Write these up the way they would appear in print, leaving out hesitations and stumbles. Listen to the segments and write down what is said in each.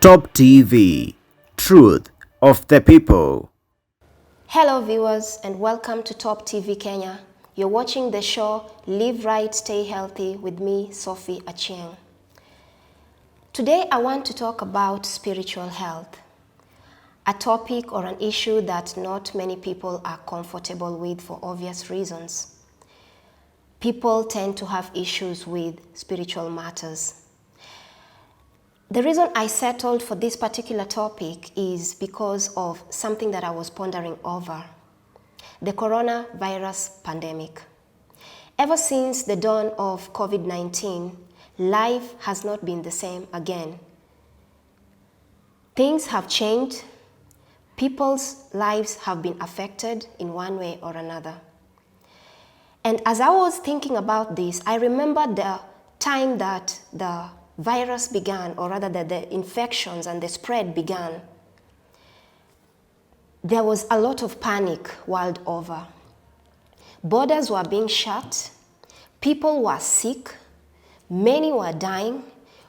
Top TV, Truth of the People. Hello viewers and welcome to Top TV Kenya. You're watching the show Live Right, Stay Healthy with me, Sophie Achieng. Today I want to talk about spiritual health, a topic or an issue that not many people are comfortable with for obvious reasons. People tend to have issues with spiritual matters. The reason I settled for this particular topic is because of something that I was pondering over: the coronavirus pandemic. Ever since the dawn of COVID-19, life has not been the same again. Things have changed. People's lives have been affected in one way or another. And as I was thinking about this, I remember the time that the virus began, or rather that the infections and the spread began. There was a lot of panic world over. Borders were being shut, people were sick, many were dying,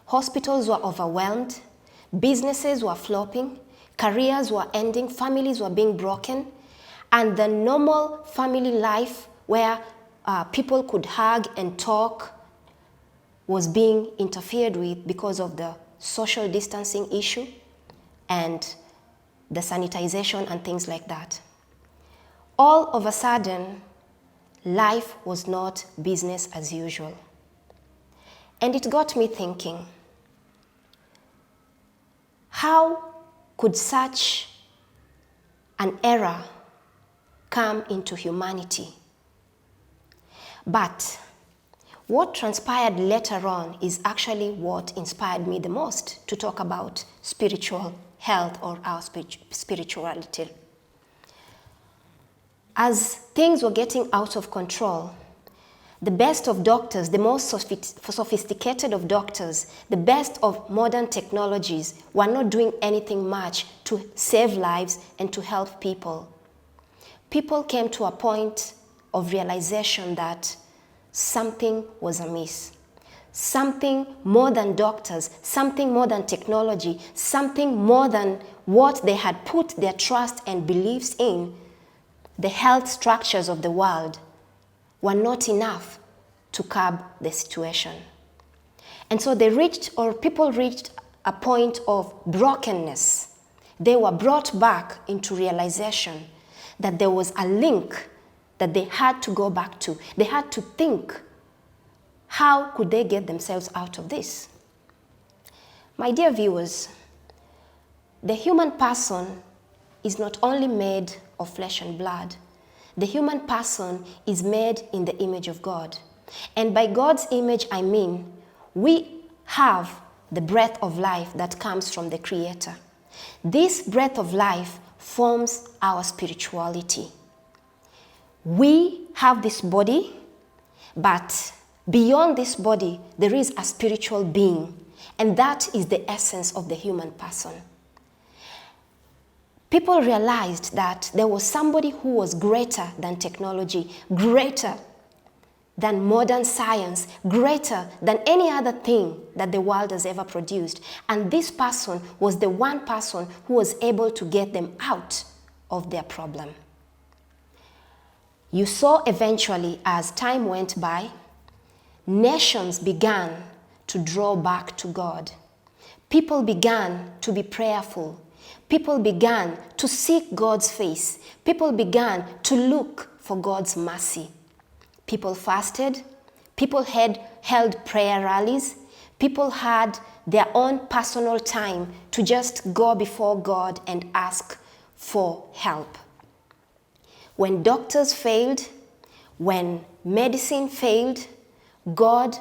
hospitals were overwhelmed, businesses were flopping, careers were ending, families were being broken, and the normal family life where people could hug and talk was being interfered with because of the social distancing issue and the sanitization and things like that. All of a sudden, life was not business as usual. And it got me thinking, how could such an era come into humanity? But what transpired later on is actually what inspired me the most to talk about spiritual health or our spirituality. As things were getting out of control, the best of doctors, the most sophisticated of doctors, the best of modern technologies were not doing anything much to save lives and to help people. People came to a point of realization that something was amiss. Something more than doctors, something more than technology, something more than what they had put their trust and beliefs in, the health structures of the world, were not enough to curb the situation. And so people reached a point of brokenness. They were brought back into realization that there was a link that they had to go back to. They had to think, how could they get themselves out of this? My dear viewers, the human person is not only made of flesh and blood. The human person is made in the image of God. And by God's image, I mean, we have the breath of life that comes from the Creator. This breath of life forms our spirituality. We have this body, but beyond this body, there is a spiritual being, and that is the essence of the human person. People realized that there was somebody who was greater than technology, greater than modern science, greater than any other thing that the world has ever produced. And this person was the one person who was able to get them out of their problem. You saw eventually, as time went by, nations began to draw back to God. People began to be prayerful. People began to seek God's face. People began to look for God's mercy. People fasted. People held prayer rallies. People had their own personal time to just go before God and ask for help. When doctors failed, when medicine failed, God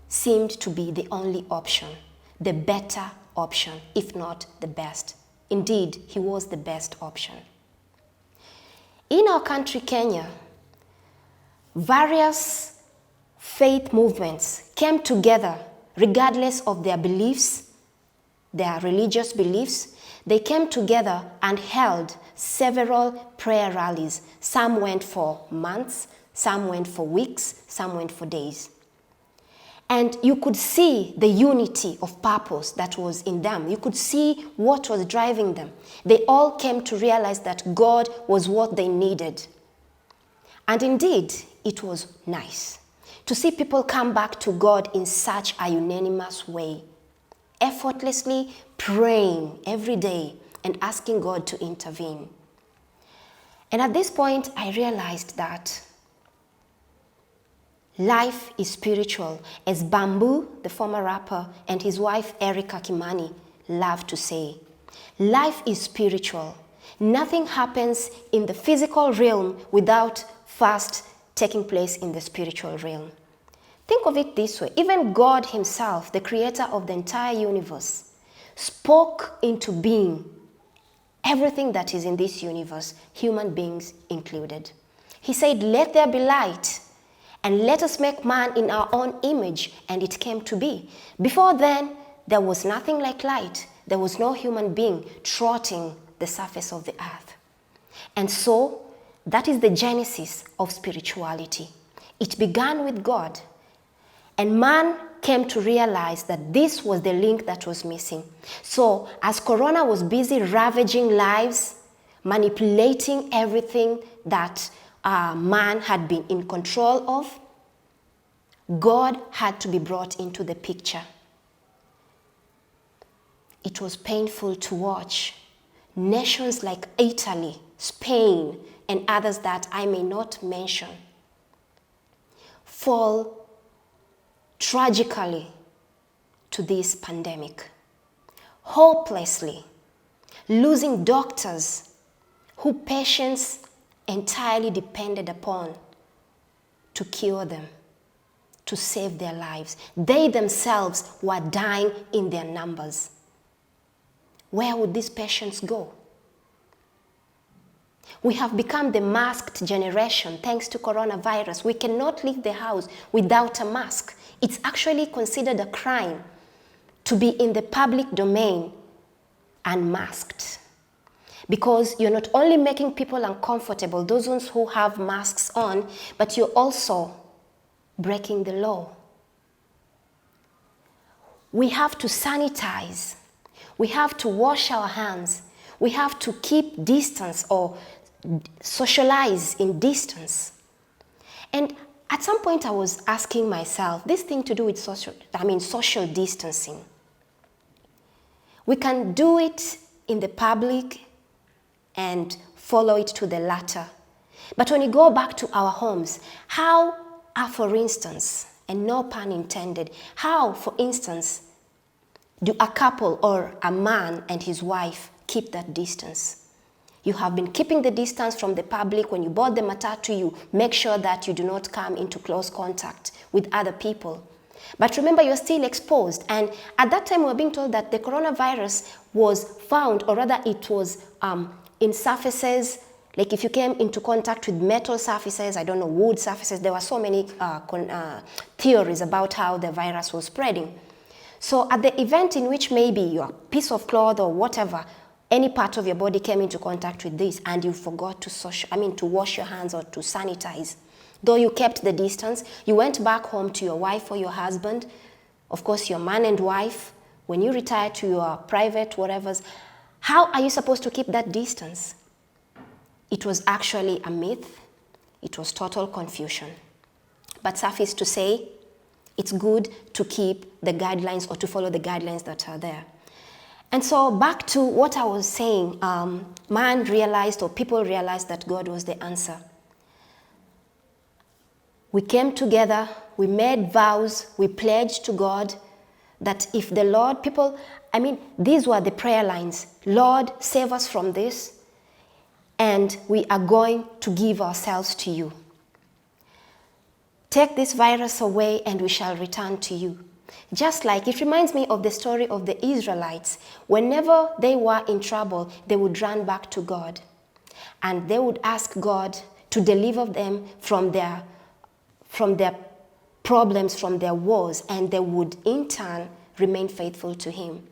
seemed to be the only option, the better option, if not the best. Indeed, he was the best option. In our country, Kenya, various faith movements came together regardless of their beliefs, their religious beliefs. They came together and held several prayer rallies. Some went for months, some went for weeks, some went for days. And you could see the unity of purpose that was in them. You could see what was driving them. They all came to realize that God was what they needed. And indeed, it was nice to see people come back to God in such a unanimous way, effortlessly praying every day and asking God to intervene. And at this point, I realized that life is spiritual, as Bamboo, the former rapper, and his wife Erica Kimani love to say. Life is spiritual. Nothing happens in the physical realm without first taking place in the spiritual realm. Think of it this way. Even God himself, the creator of the entire universe, spoke into being everything that is in this universe, human beings included. He said, "Let there be light, and let us make man in our own image," and it came to be. Before then, there was nothing like light. There was no human being trotting the surface of the earth. And so, that is the genesis of spirituality. It began with God, and man came to realize that this was the link that was missing. So, as Corona was busy ravaging lives, manipulating everything that man had been in control of, God had to be brought into the picture. It was painful to watch nations like Italy, Spain, and others that I may not mention fall tragically to this pandemic, hopelessly, losing doctors who patients entirely depended upon to cure them, to save their lives. They themselves were dying in their numbers. Where would these patients go? We have become the masked generation thanks to coronavirus. We cannot leave the house without a mask. It's actually considered a crime to be in the public domain unmasked, because you're not only making people uncomfortable, those ones who have masks on, but you're also breaking the law. We have to sanitize. We have to wash our hands. We have to keep distance or socialize in distance. And at some point I was asking myself, this thing to do with social distancing. We can do it in the public and follow it to the latter. But when you go back to our homes, how are, for instance, and no pun intended, how, for instance, do a couple or a man and his wife keep that distance? You have been keeping the distance from the public. When you board the matatu, you make sure that you do not come into close contact with other people. But remember, you're still exposed. And at that time, we were being told that the coronavirus was found, or rather it was in surfaces, like if you came into contact with metal surfaces, I don't know, wood surfaces. There were so many theories about how the virus was spreading. So at the event in which maybe your piece of cloth or whatever, any part of your body came into contact with this and you forgot to wash your hands or to sanitize. Though you kept the distance, you went back home to your wife or your husband, of course your man and wife, when you retire to your private whatevers, how are you supposed to keep that distance? It was actually a myth. It was total confusion. But suffice to say, it's good to keep the guidelines or to follow the guidelines that are there. And so back to what I was saying, man realized, or people realized, that God was the answer. We came together, we made vows, we pledged to God that if the Lord, these were the prayer lines. Lord, save us from this, and we are going to give ourselves to you. Take this virus away and we shall return to you. Just like, it reminds me of the story of the Israelites. Whenever they were in trouble, they would run back to God. And they would ask God to deliver them from their problems, from their wars, and they would in turn remain faithful to Him.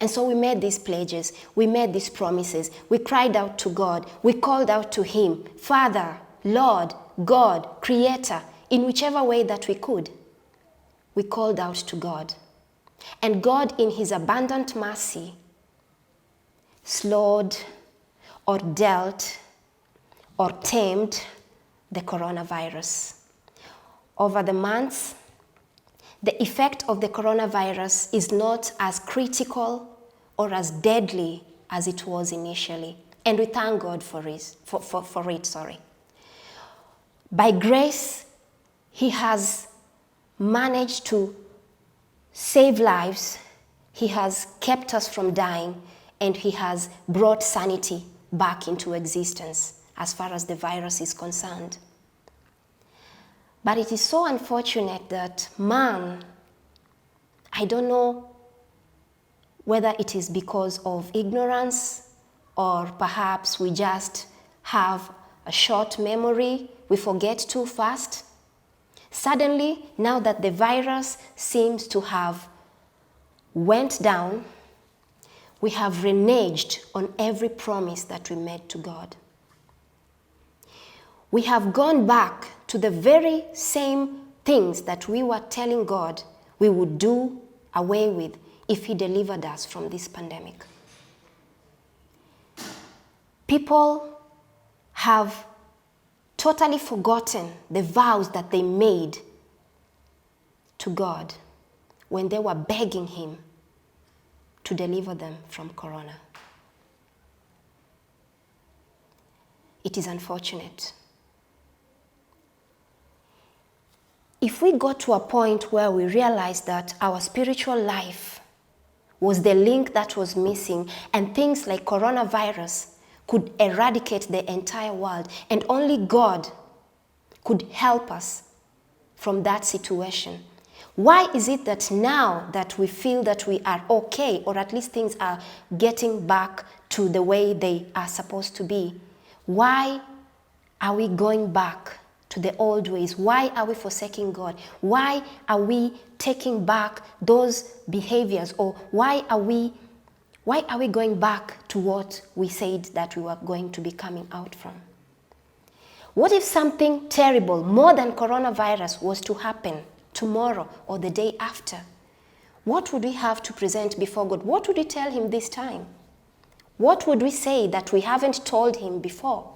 And so we made these pledges, we made these promises, we cried out to God, we called out to Him, Father, Lord, God, Creator, in whichever way that we could. we called out to God. And God, in his abundant mercy, slowed or dealt or tamed the coronavirus. Over the months, the effect of the coronavirus is not as critical or as deadly as it was initially. And we thank God for it. By grace, he has managed to save lives, he has kept us from dying, and he has brought sanity back into existence as far as the virus is concerned. But it is so unfortunate that man, I don't know whether it is because of ignorance or perhaps we just have a short memory, we forget too fast. Suddenly, now that the virus seems to have went down, we have reneged on every promise that we made to God. We have gone back to the very same things that we were telling God we would do away with if he delivered us from this pandemic. People have totally forgotten the vows that they made to God when they were begging him to deliver them from corona. It is unfortunate. If we got to a point where we realized that our spiritual life was the link that was missing and things like coronavirus could eradicate the entire world and only God could help us from that situation, why is it that now that we feel that we are okay, or at least things are getting back to the way they are supposed to be, why are we going back to the old ways? Why are we forsaking God? Why are we taking back those behaviors? Or why are we going back to what we said that we were going to be coming out from? What if something terrible, more than coronavirus, was to happen tomorrow or the day after? What would we have to present before God? What would we tell him this time? What would we say that we haven't told him before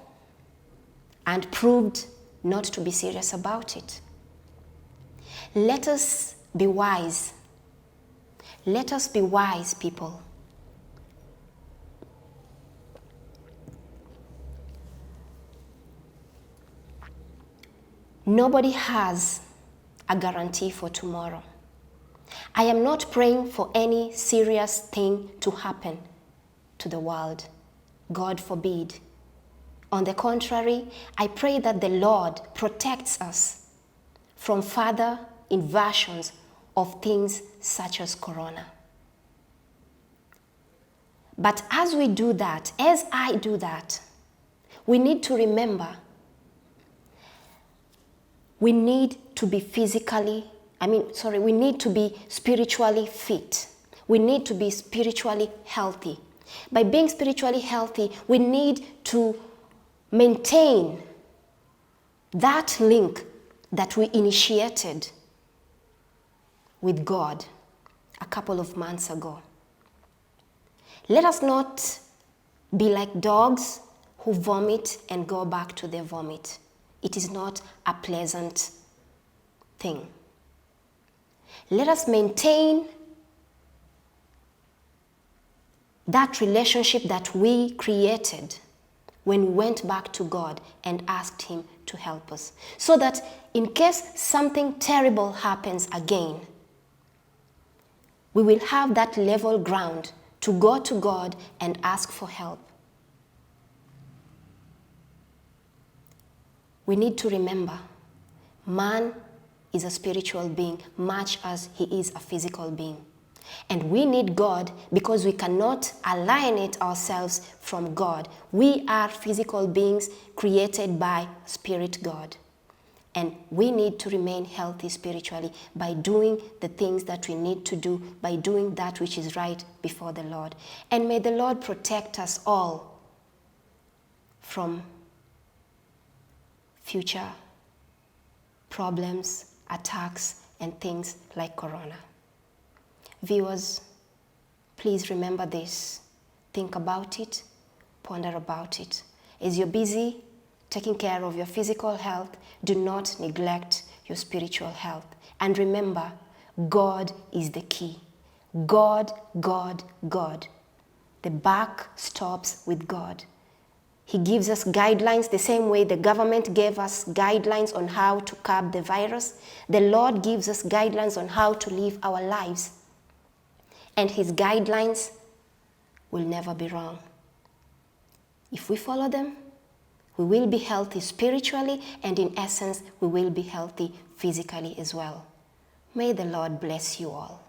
and proved not to be serious about it? Let us be wise. Let us be wise, people. Nobody has a guarantee for tomorrow. I am not praying for any serious thing to happen to the world. God forbid. On the contrary, I pray that the Lord protects us from further invasions of things such as corona. But as we do that, as I do that, we need to remember we need to be we need to be spiritually fit. We need to be spiritually healthy. By being spiritually healthy, we need to maintain that link that we initiated with God a couple of months ago. Let us not be like dogs who vomit and go back to their vomit. It is not a pleasant thing. Let us maintain that relationship that we created when we went back to God and asked him to help us, so that in case something terrible happens again, we will have that level ground to go to God and ask for help. We need to remember, man is a spiritual being much as he is a physical being. And we need God because we cannot alienate ourselves from God. We are physical beings created by Spirit God. And we need to remain healthy spiritually by doing the things that we need to do, by doing that which is right before the Lord. And may the Lord protect us all from future problems, attacks, and things like corona. Viewers, please remember this. Think about it, ponder about it. As you're busy taking care of your physical health, do not neglect your spiritual health. And remember, God is the key. God, God, God. The buck stops with God. He gives us guidelines the same way the government gave us guidelines on how to curb the virus. The Lord gives us guidelines on how to live our lives. And His guidelines will never be wrong. If we follow them, we will be healthy spiritually, and in essence, we will be healthy physically as well. May the Lord bless you all.